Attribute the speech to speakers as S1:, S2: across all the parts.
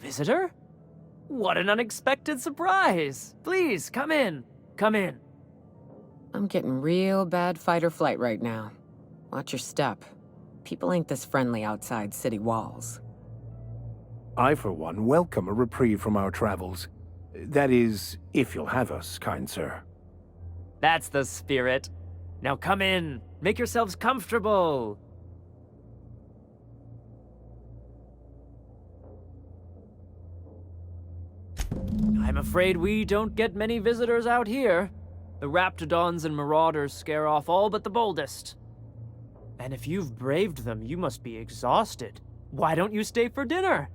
S1: visitor? What an unexpected surprise! Please, come in. Come in.
S2: I'm getting real bad fight or flight right now. Watch your step. People ain't this friendly outside city walls.
S3: I, for one, welcome a reprieve from our travels. That is, if you'll have us, kind sir.
S1: That's the spirit. Now come in. Make yourselves comfortable. I'm afraid we don't get many visitors out here. The Raptidons and Marauders scare off all but the boldest. And if you've braved them, you must be exhausted. Why don't you stay for dinner?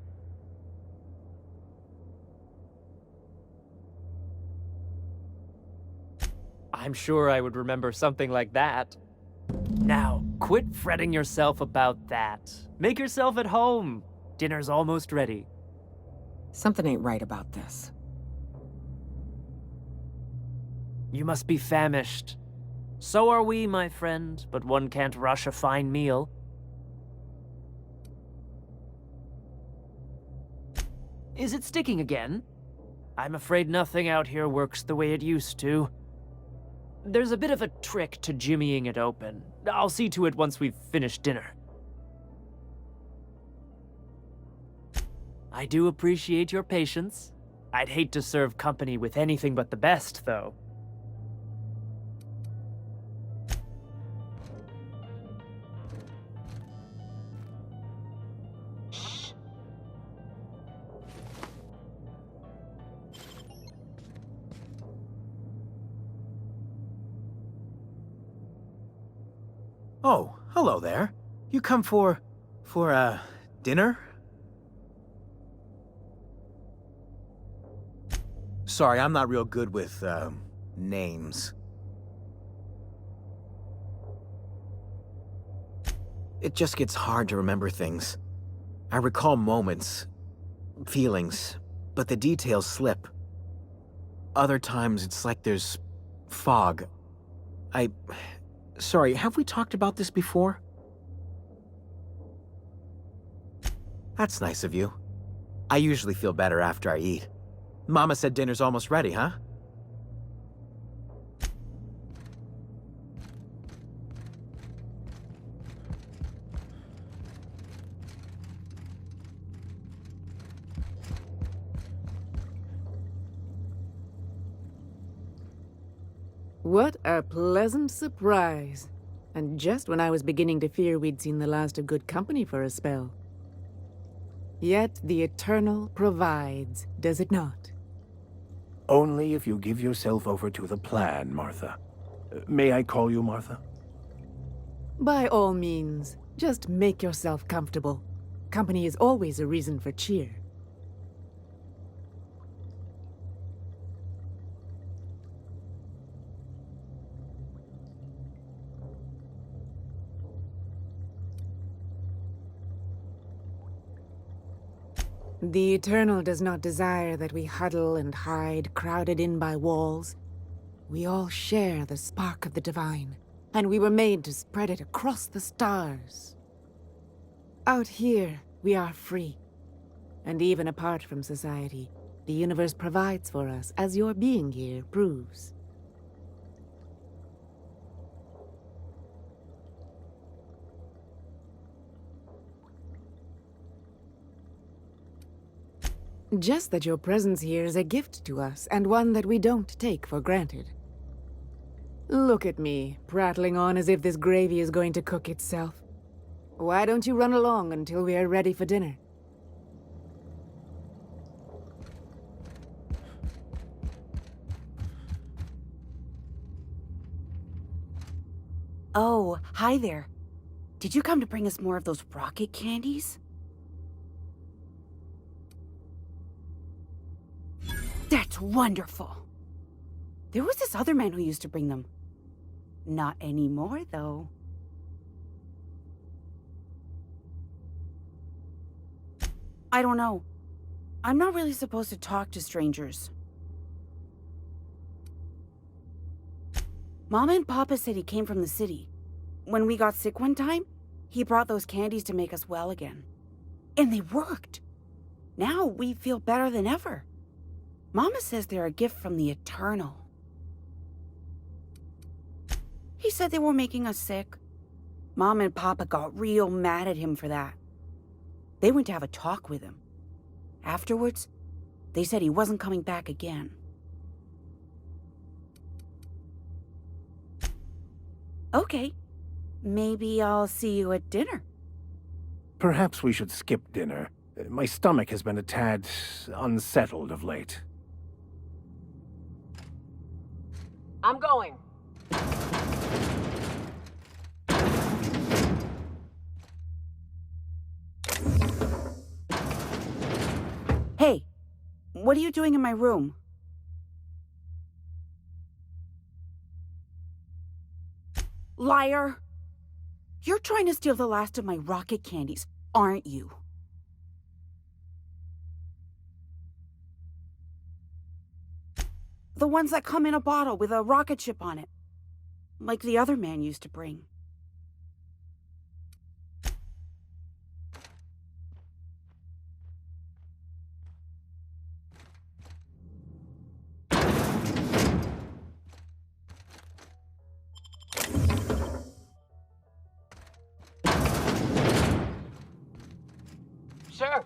S1: I'm sure I would remember something like that. Now, quit fretting yourself about that. Make yourself at home. Dinner's almost ready.
S2: Something ain't right about this.
S1: You must be famished. So are we, my friend, but one can't rush a fine meal. Is it sticking again? I'm afraid nothing out here works the way it used to. There's a bit of a trick to jimmying it open. I'll see to it once we've finished dinner. I do appreciate your patience. I'd hate to serve company with anything but the best, though.
S4: Oh, hello there. You come for dinner? Sorry, I'm not real good with, names. It just gets hard to remember things. I recall moments, feelings, but the details slip. Other times, it's like there's fog. Sorry, have we talked about this before? That's nice of you. I usually feel better after I eat. Mama said dinner's almost ready, huh?
S5: What a pleasant surprise. And just when I was beginning to fear we'd seen the last of good company for a spell. Yet the Eternal provides, does it not?
S3: Only if you give yourself over to the plan, Martha. May I call you Martha?
S5: By all means, just make yourself comfortable. Company is always a reason for cheer. The Eternal does not desire that we huddle and hide, crowded in by walls. We all share the spark of the divine, and we were made to spread it across the stars. Out here, we are free. And even apart from society, the universe provides for us, as your being here proves. Just that your presence here is a gift to us, and one that we don't take for granted. Look at me, prattling on as if this gravy is going to cook itself. Why don't you run along until we are ready for dinner?
S6: Oh, hi there. Did you come to bring us more of those rocket candies? That's wonderful. There was this other man who used to bring them. Not anymore, though. I don't know. I'm not really supposed to talk to strangers. Mama and Papa said he came from the city. When we got sick one time, he brought those candies to make us well again. And they worked. Now we feel better than ever. Mama says they're a gift from the Eternal. He said they were making us sick. Mom and Papa got real mad at him for that. They went to have a talk with him. Afterwards, they said he wasn't coming back again. Okay, maybe I'll see you at dinner.
S3: Perhaps we should skip dinner. My stomach has been a tad unsettled of late.
S2: I'm going.
S6: Hey, what are you doing in my room? Liar! You're trying to steal the last of my rocket candies, aren't you? The ones that come in a bottle with a rocket ship on it. Like the other man used to bring.
S2: Sure.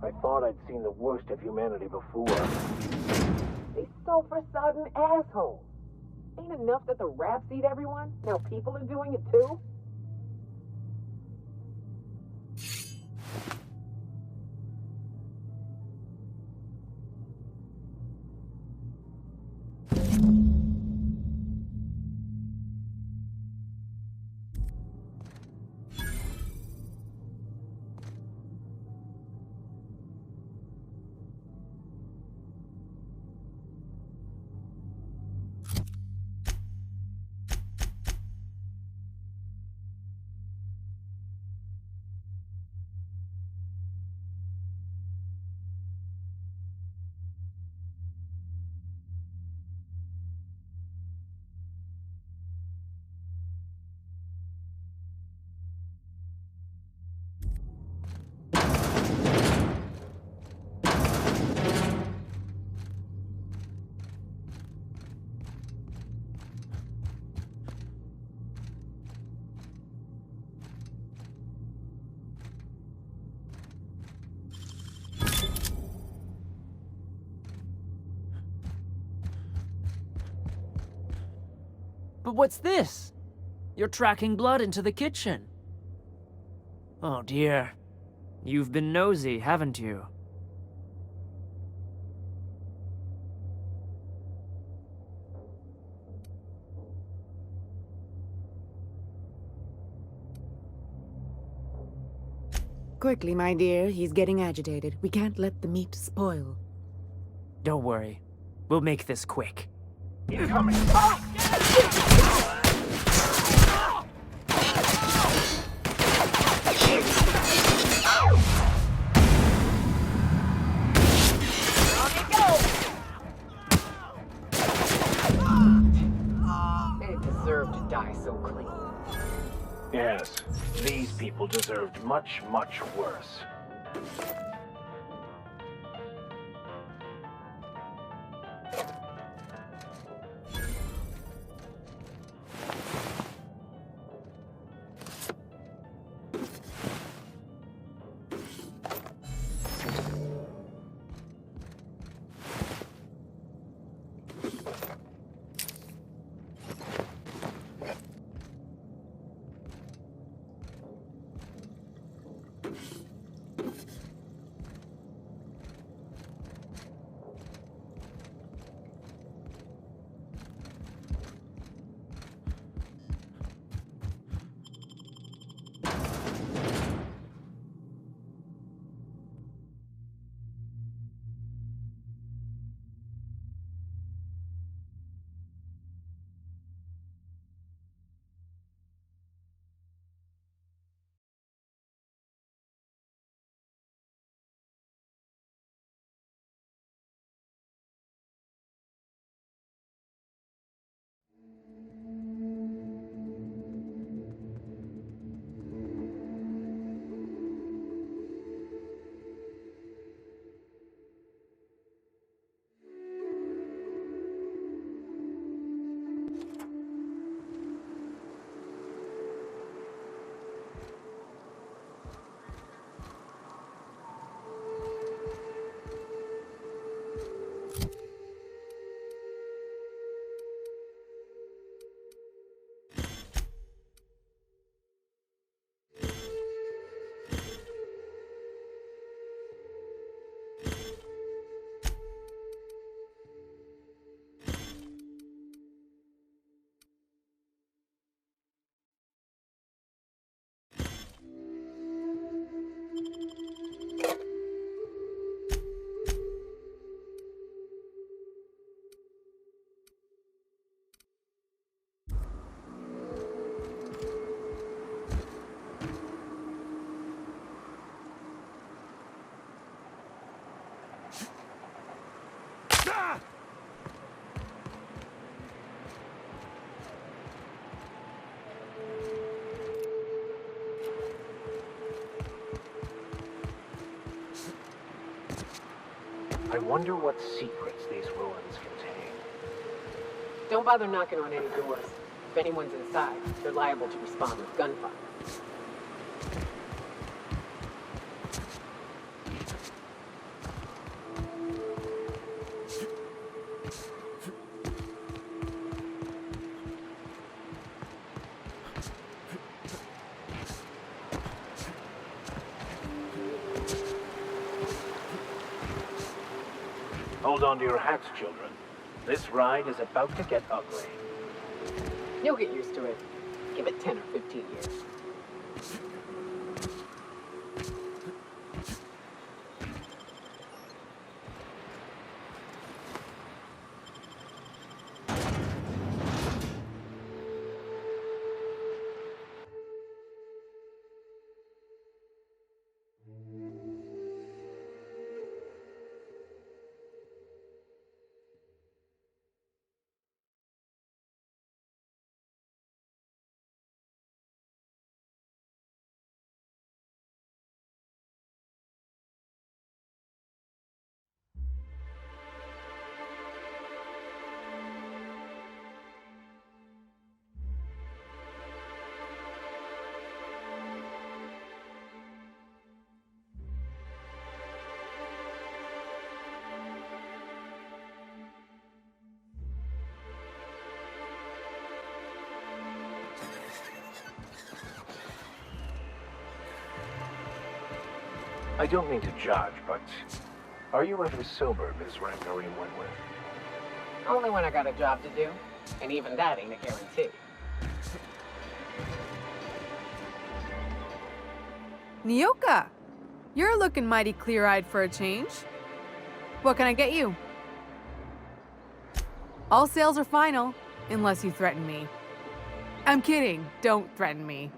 S3: I thought I'd seen the worst of humanity before.
S2: These self-sodden assholes. Ain't enough that the rats eat everyone? Now people are doing it too?
S1: But what's this? You're tracking blood into the kitchen. Oh dear. You've been nosy, haven't you?
S5: Quickly, my dear. He's getting agitated. We can't let the meat spoil.
S1: Don't worry. We'll make this quick.
S3: Yes, these people deserved much, much worse. I wonder what secrets these ruins contain.
S2: Don't bother knocking on any doors. If anyone's inside, they're liable to respond with gunfire.
S3: Hold on to your hats, children. This ride is about to get ugly.
S2: You'll get used to it. Give it 10 or 15 years.
S3: I don't mean to judge, but are you ever sober, Ms. Rangarine Wentworth?
S2: Only when I got a job to do, and even that ain't a guarantee.
S7: Nyoka! You're looking mighty clear-eyed for a change. What can I get you? All sales are final, unless you threaten me. I'm kidding. Don't threaten me.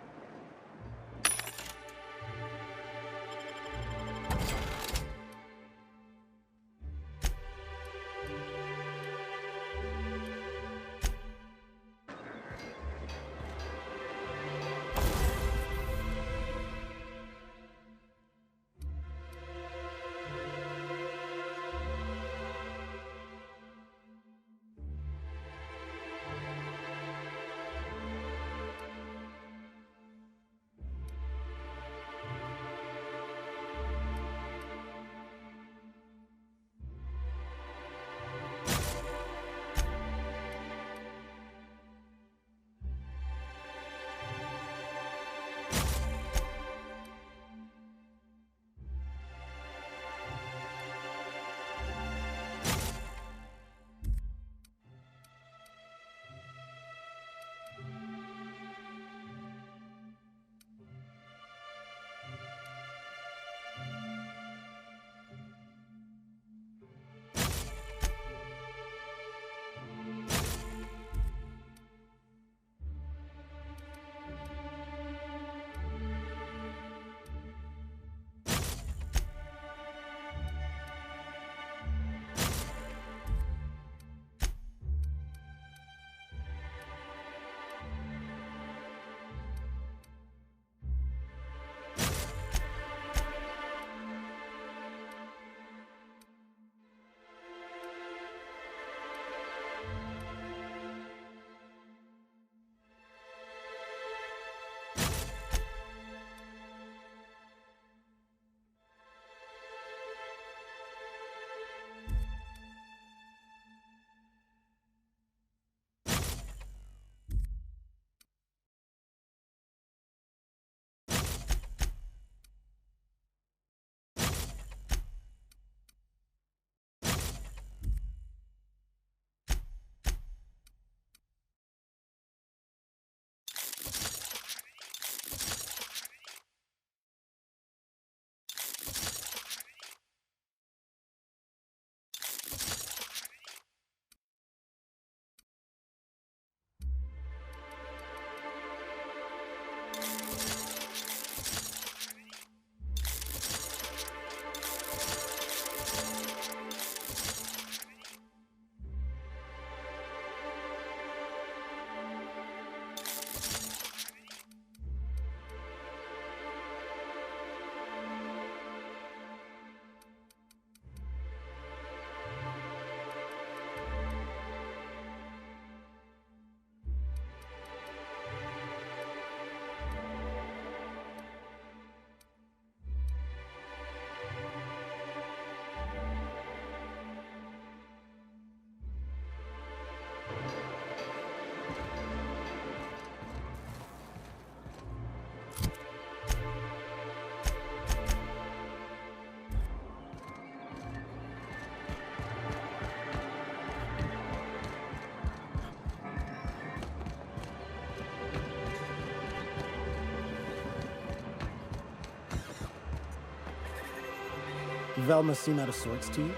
S8: Velma seem out of sorts to you?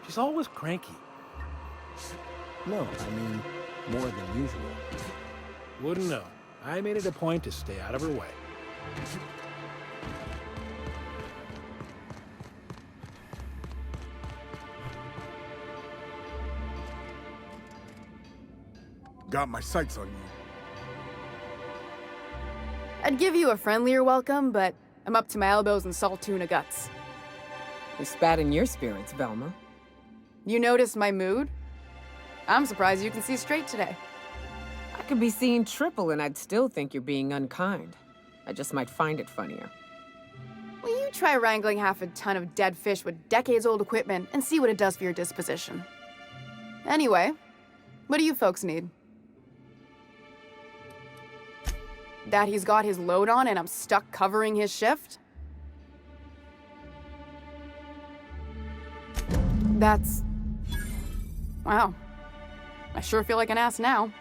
S3: She's always cranky.
S8: No, I mean, more than usual.
S3: Wouldn't know. I made it a point to stay out of her way.
S9: Got my sights on you.
S7: I'd give you a friendlier welcome, but I'm up to my elbows in salt tuna guts.
S2: We spat in your spirits, Velma.
S7: You noticed my mood? I'm surprised you can see straight today.
S2: I could be seeing triple and I'd still think you're being unkind. I just might find it funnier.
S7: Will you try wrangling half a ton of dead fish with decades-old equipment and see what it does for your disposition? Anyway, what do you folks need? That he's got his load on and I'm stuck covering his shift? That's... wow. I sure feel like an ass now.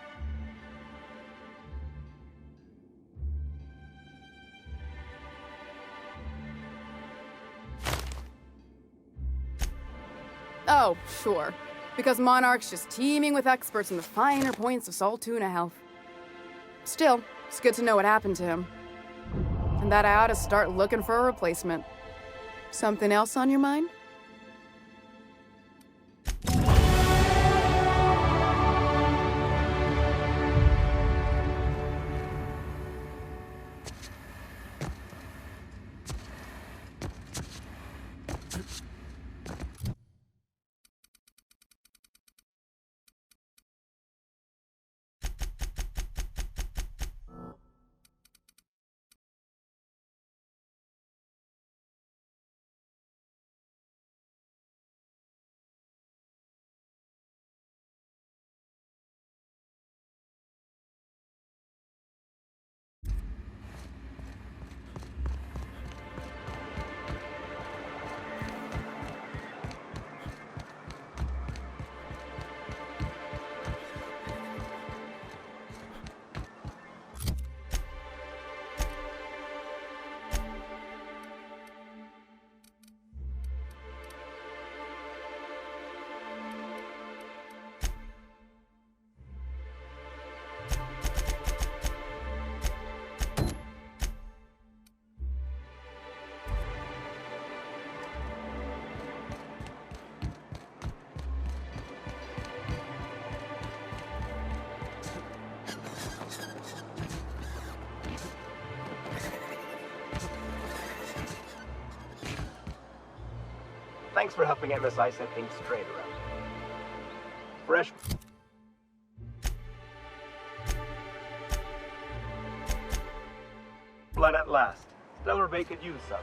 S7: Oh, sure. Because Monarch's just teeming with experts in the finer points of salt tuna health. Still, it's good to know what happened to him. And that I ought to start looking for a replacement. Something else on your mind?
S10: Thanks for helping MSI set things straight around. Fresh. Blood at last. Stellar Bay could use some.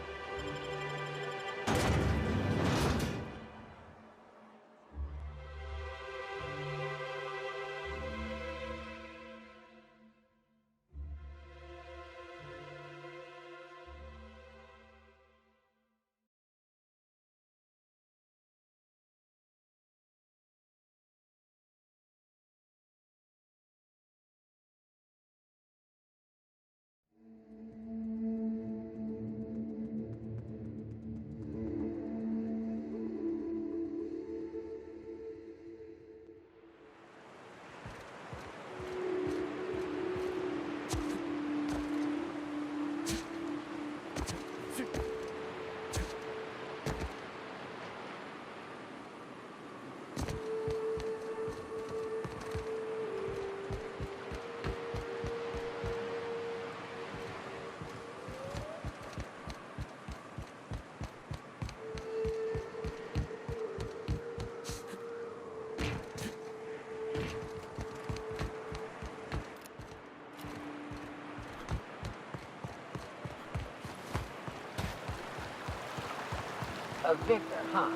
S2: A victor, huh?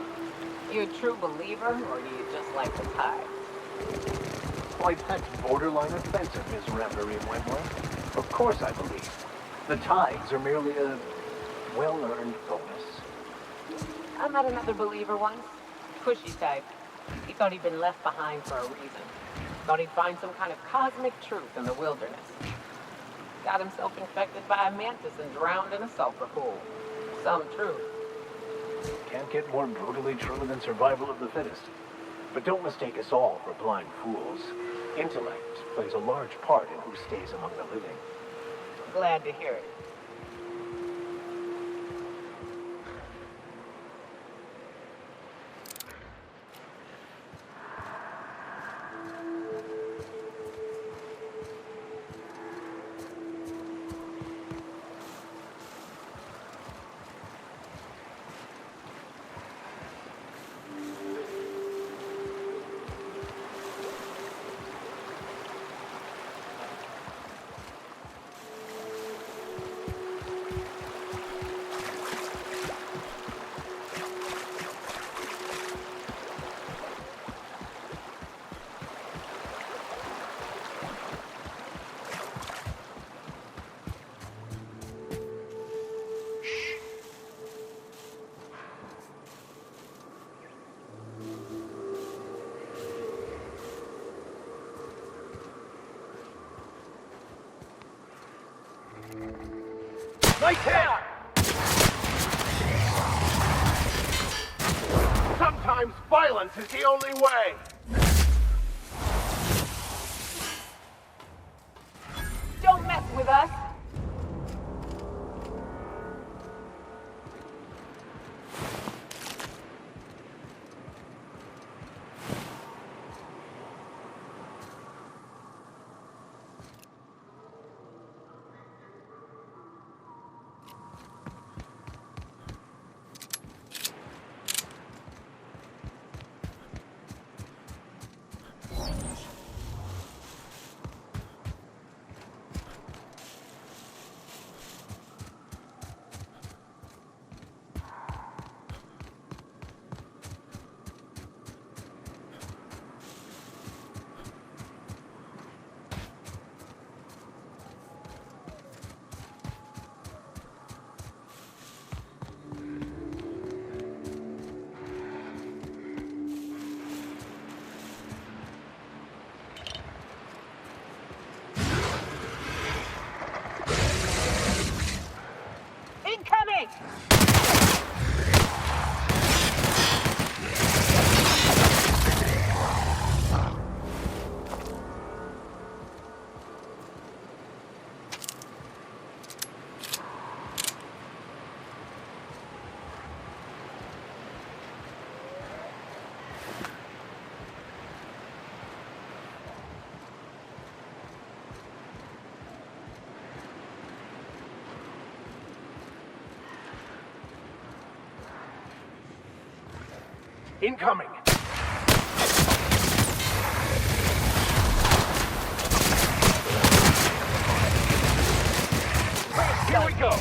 S2: You a true believer, or do you just like the tide?
S3: Why, that's borderline offensive, Miss Ramberry Wentworth. Of course I believe. The tides are merely a well-earned bonus.
S2: I met another believer once. Pushy type. He thought he'd been left behind for a reason. Thought he'd find some kind of cosmic truth in the wilderness. Got himself infected by a mantis and drowned in a sulfur pool. Some truth.
S3: Can't get more brutally true than survival of the fittest. But don't mistake us all for blind fools. Intellect plays a large part in who stays among the living.
S2: Glad to hear it.
S3: Nice hit! Sometimes violence is the only way!
S2: Don't mess with us! Incoming!
S3: Incoming! Here we go!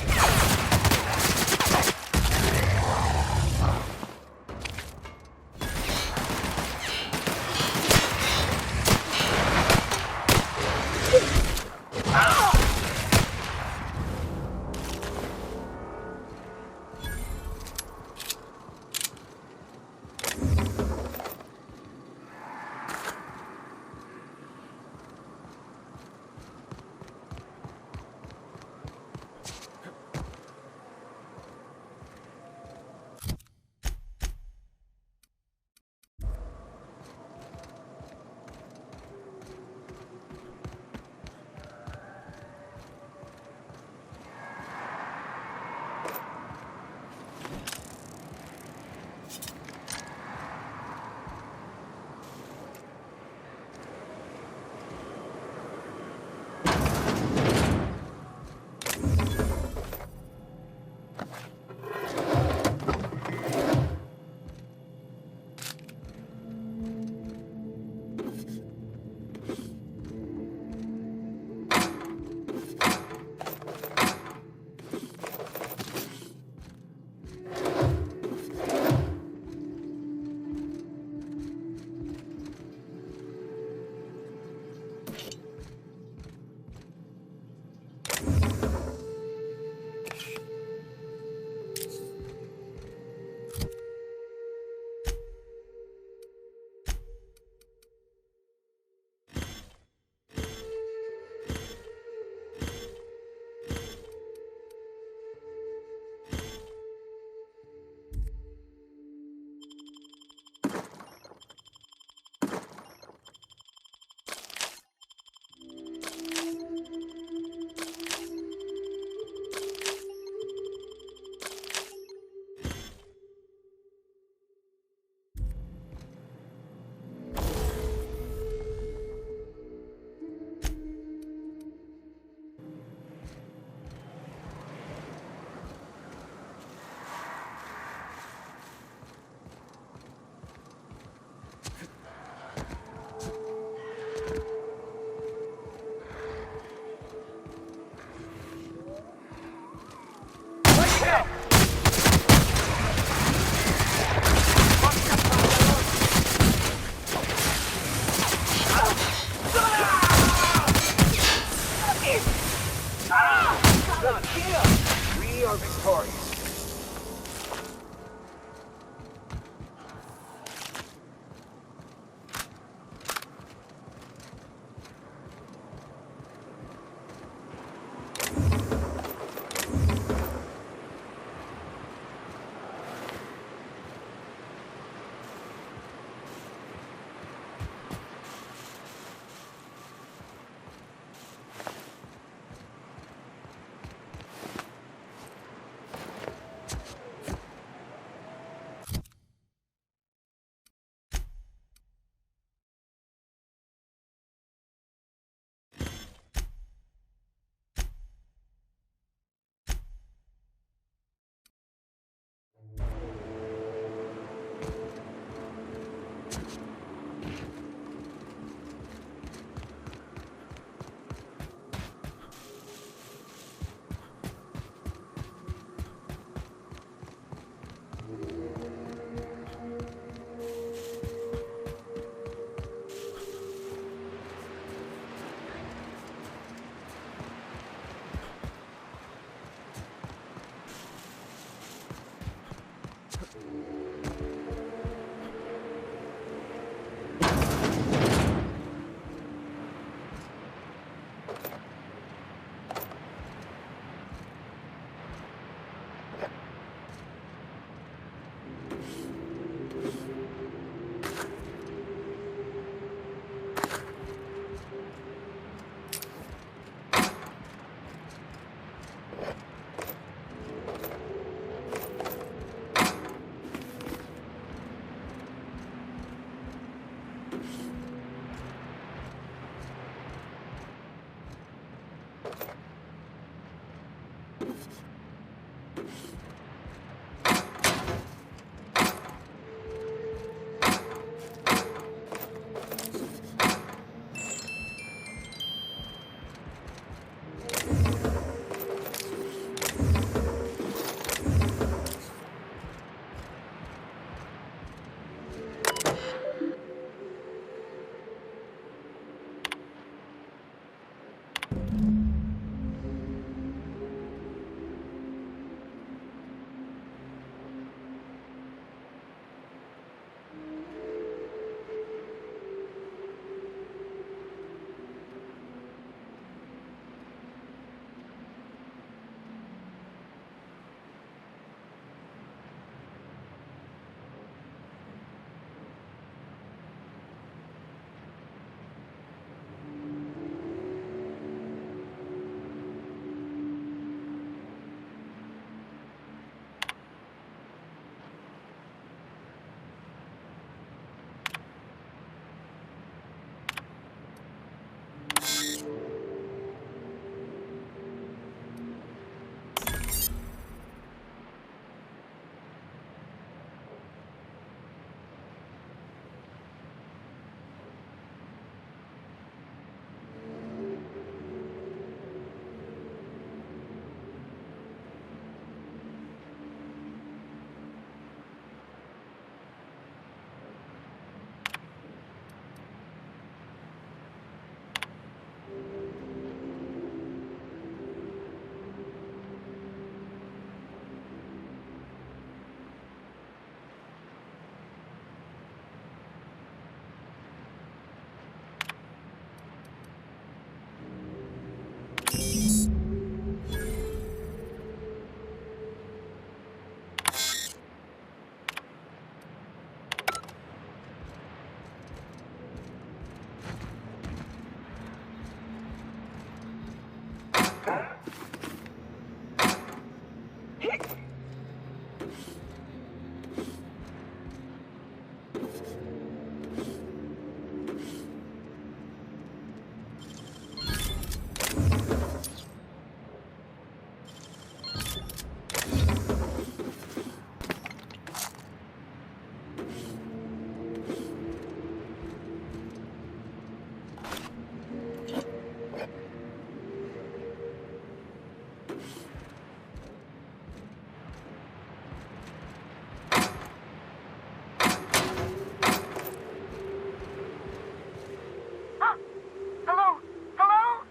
S11: Hello? Hello?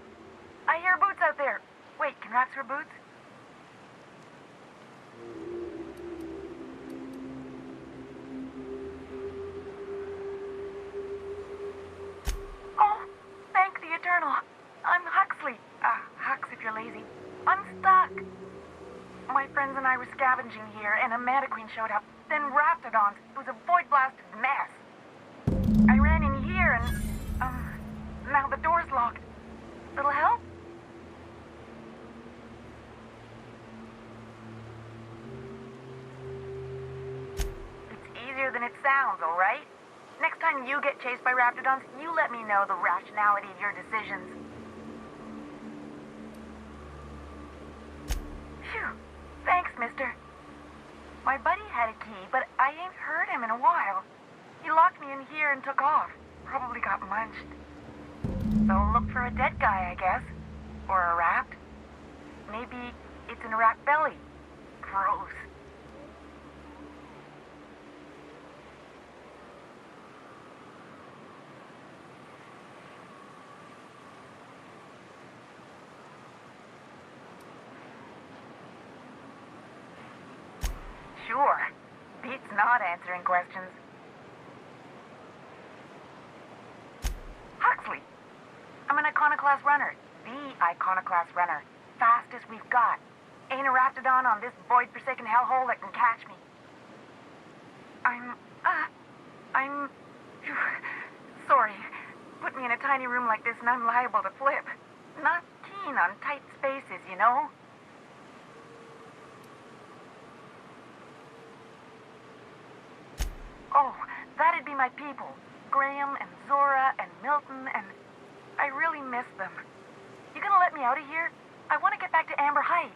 S11: I hear Boots out there. Wait, can Raps hear Boots? Oh, thank the Eternal. I'm Huxley. Hux if you're lazy. I'm stuck. My friends and I were scavenging here, and a Mana Queen showed up. Then Raptidons. It was a void-blasted mess. I ran in here and, now the door's locked. Little help? It's easier than it sounds, all right? Next time you get chased by Raptidons, you let me know the rationality of your decisions. Phew. Thanks, mister. My buddy had a key, but I ain't heard him in a while. He locked me in here and took off. Probably got munched. So look for a dead guy, I guess. Or a rat. Maybe it's in a rat belly. Gross. Sure. Beats not answering questions. Huxley. I'm an Iconoclast runner. The Iconoclast runner. Fastest we've got. Ain't a Raptidon on this void-forsaken hellhole that can catch me. I'm... Sorry. Put me in a tiny room like this and I'm liable to flip. Not keen on tight spaces, you know? Oh, that'd be my people. Graham and Zora and Milton and... I really miss them. You gonna let me out of here? I want to get back to Amber Heights.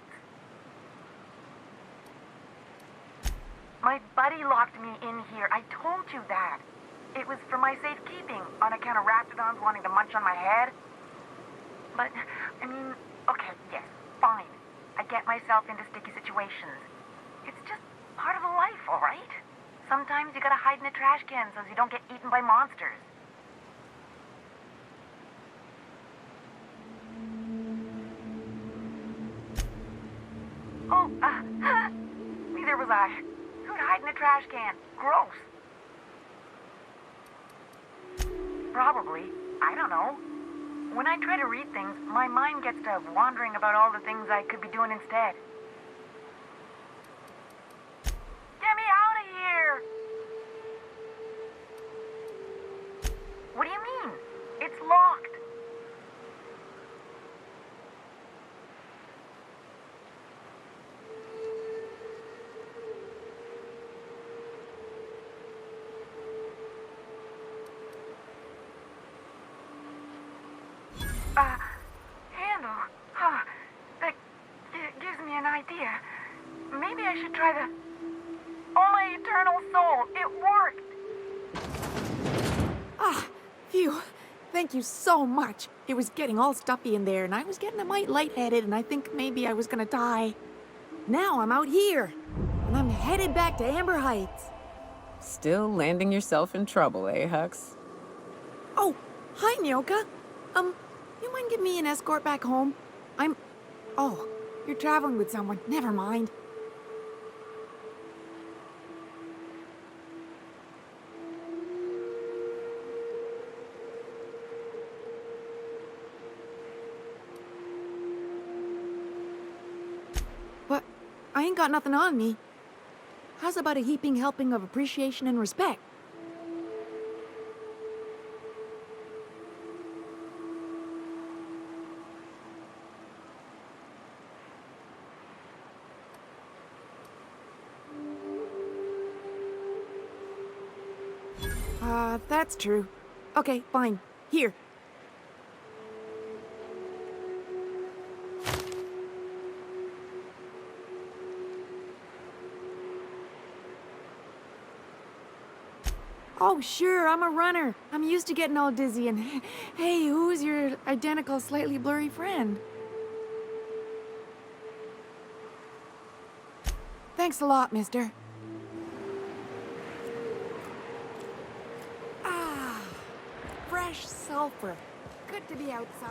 S11: My buddy locked me in here. I told you that. It was for my safekeeping, on account of Raptidons wanting to munch on my head. But, I mean, okay, yes, fine. I get myself into sticky situations. It's just part of the life, all right? Sometimes you gotta hide in a trash can so you don't get eaten by monsters. Oh, neither was I. Who'd hide in a trash can? Gross. Probably. I don't know. When I try to read things, my mind gets to wandering about all the things I could be doing instead. Get me out of here! What do you mean? It's locked. Handle. Huh. That gives me an idea. Maybe I should try the... Oh, my eternal soul! It worked!
S5: Ah, phew. Thank you so much. It was getting all stuffy in there, and I was getting a mite lightheaded, and I think maybe I was gonna die. Now I'm out here, and I'm headed back to Amber Heights.
S2: Still landing yourself in trouble, eh, Hux?
S5: Oh, hi, Nyoka. You mind giving me an escort back home? Oh, you're traveling with someone. Never mind. But I ain't got nothing on me. How's about a heaping helping of appreciation and respect? That's true. Okay, fine. Here. Oh, sure, I'm a runner. I'm used to getting all dizzy and... Hey, who's your identical, slightly blurry friend? Thanks a lot, mister. Ah, fresh sulfur. Good to be outside.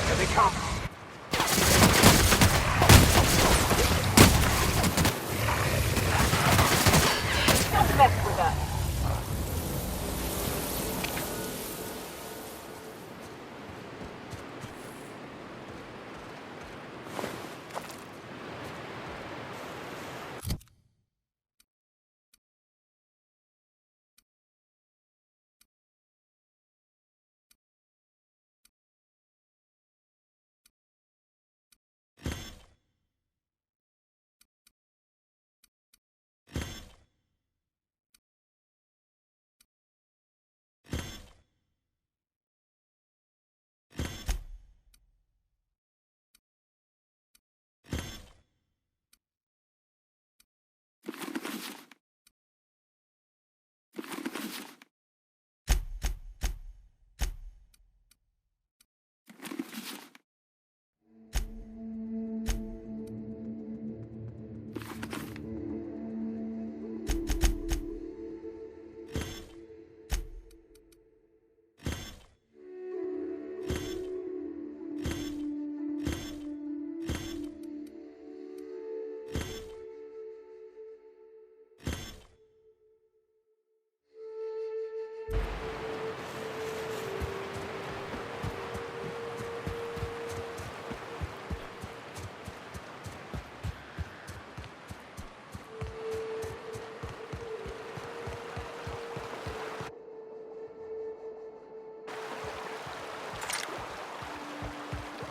S10: Here they come.
S2: Don't mess with us.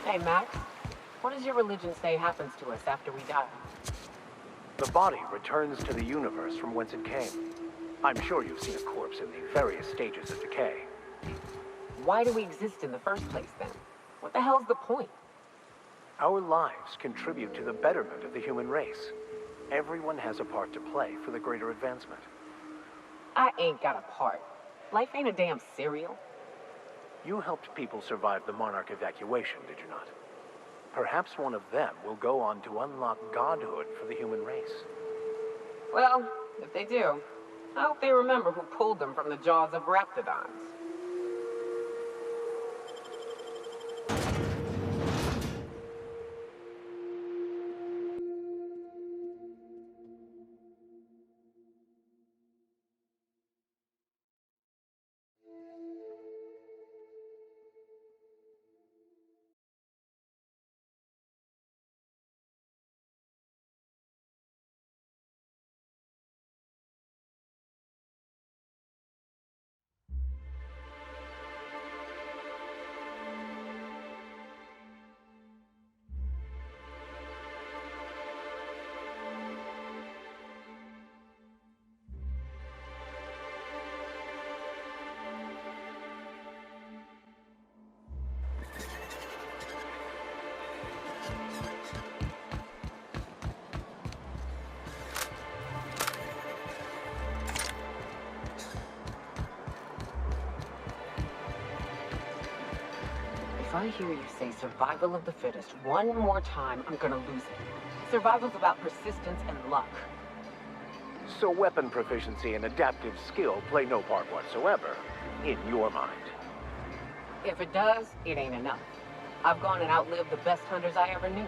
S2: Hey, Max, what does your religion say happens to us after we die?
S3: The body returns to the universe from whence it came. I'm sure you've seen a corpse in the various stages of decay.
S2: Why do we exist in the first place, then? What the hell's the point?
S3: Our lives contribute to the betterment of the human race. Everyone has a part to play for the greater advancement.
S2: I ain't got a part. Life ain't a damn cereal.
S3: You helped people survive the Monarch evacuation, did you not? Perhaps one of them will go on to unlock godhood for the human race.
S2: Well, if they do, I hope they remember who pulled them from the jaws of raptidons. I hear you say survival of the fittest one more time, I'm gonna lose it. Survival's about persistence and luck.
S3: So weapon proficiency and adaptive skill play no part whatsoever, in your mind.
S2: If it does, it ain't enough. I've gone and outlived the best hunters I ever knew.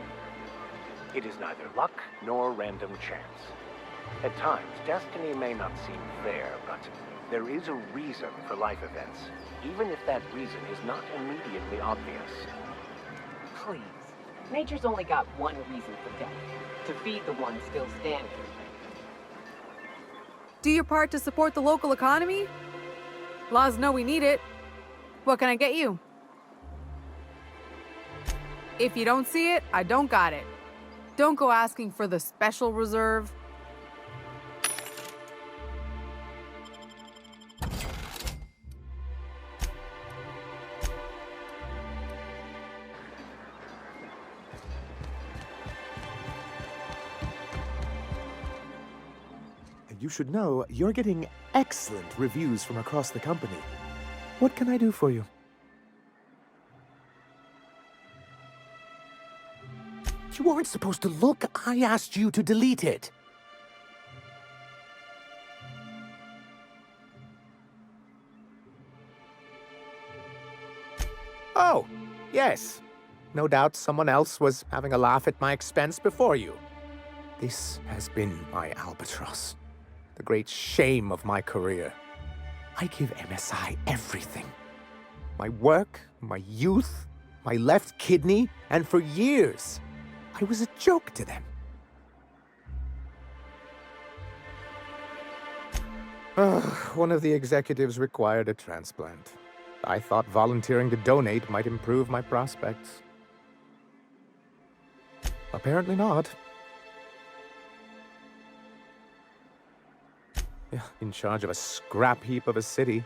S3: It is neither luck nor random chance. At times, destiny may not seem fair, but there is a reason for life events, even if that reason is not immediately obvious.
S2: Please. Nature's only got one reason for death. To feed the one still standing.
S7: Do your part to support the local economy? Laws know we need it. What can I get you? If you don't see it, I don't got it. Don't go asking for the special reserve.
S12: You should know you're getting excellent reviews from across the company. What can I do for you? You aren't supposed to look. I asked you to delete it. Oh, yes. No doubt someone else was having a laugh at my expense before you. This has been my albatross. The great shame of my career. I give MSI everything. My work, my youth, my left kidney, and for years, I was a joke to them. One of the executives required a transplant. I thought volunteering to donate might improve my prospects. Apparently not. In charge of a scrap heap of a city,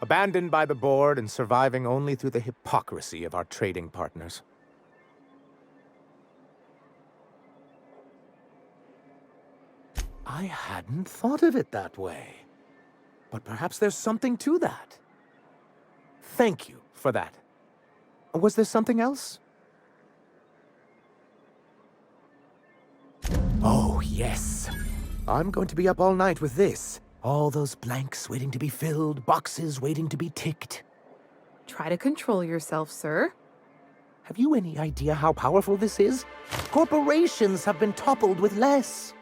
S12: abandoned by the board and surviving only through the hypocrisy of our trading partners. I hadn't thought of it that way, but perhaps there's something to that. Thank you for that. Was there something else? Oh, yes. I'm going to be up all night with this. All those blanks waiting to be filled, boxes waiting to be ticked.
S7: Try to control yourself, sir.
S12: Have you any idea how powerful this is? Corporations have been toppled with less.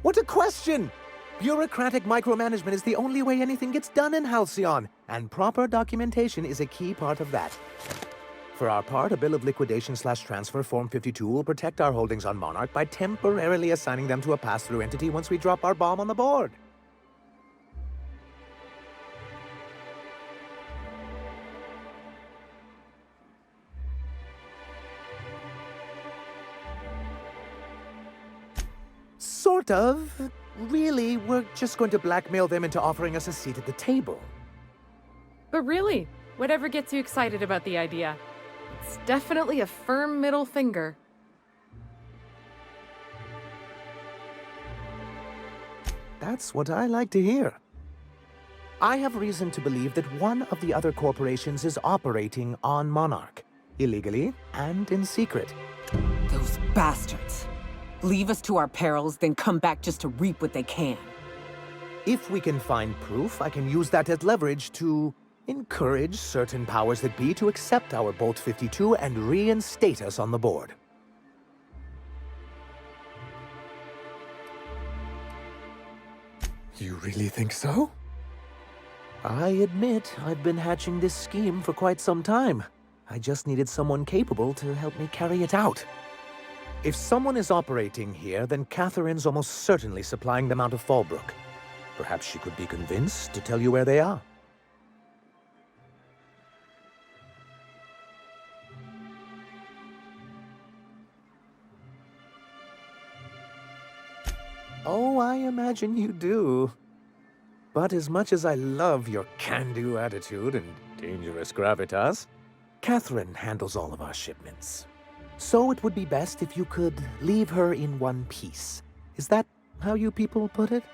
S12: What a question! Bureaucratic micromanagement is the only way anything gets done in Halcyon, and proper documentation is a key part of that. For our part, a bill of liquidation/transfer Form 52 will protect our holdings on Monarch by temporarily assigning them to a pass-through entity once we drop our bomb on the board. Sort of. Really, we're just going to blackmail them into offering us a seat at the table.
S7: But really, whatever gets you excited about the idea? It's definitely a firm middle finger.
S12: That's what I like to hear. I have reason to believe that one of the other corporations is operating on Monarch, illegally and in secret.
S2: Those bastards. Leave us to our perils, then come back just to reap what they can.
S12: If we can find proof, I can use that as leverage to encourage certain powers that be to accept our Bolt 52 and reinstate us on the board. You really think so? I admit I've been hatching this scheme for quite some time. I just needed someone capable to help me carry it out. If someone is operating here, then Catherine's almost certainly supplying them out of Fallbrook. Perhaps she could be convinced to tell you where they are. Oh, I imagine you do. But as much as I love your can-do attitude and dangerous gravitas, Catherine handles all of our shipments. So it would be best if you could leave her in one piece. Is that how you people put it?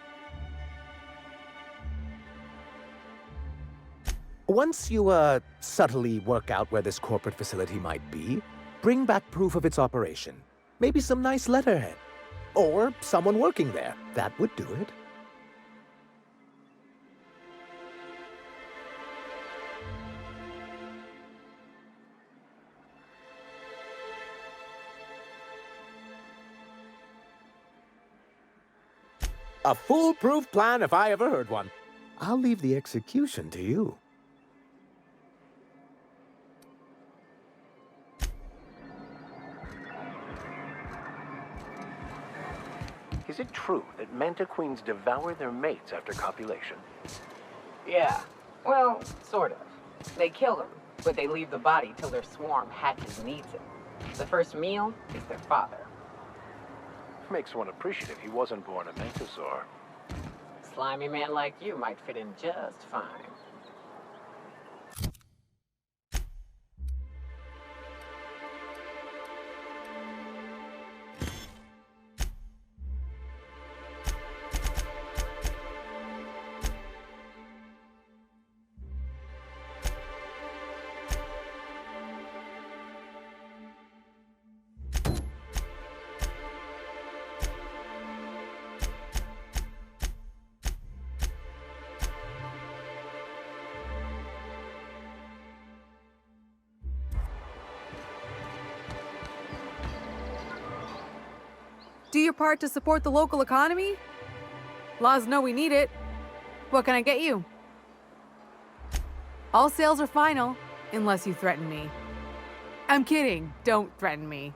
S12: Once you, subtly work out where this corporate facility might be, bring back proof of its operation. Maybe some nice letterhead. Or someone working there. That would do it. A foolproof plan if I ever heard one. I'll leave the execution to you.
S3: Is it true that Manta Queens devour their mates after copulation?
S2: Yeah. Well, sort of. They kill them, but they leave the body till their swarm hatches and eats it. The first meal is their father.
S3: Makes one appreciative he wasn't born a Mantisaur.
S2: Slimy man like you might fit in just fine.
S7: Do your part to support the local economy? Laws know we need it. What can I get you? All sales are final, unless you threaten me. I'm kidding. Don't threaten me.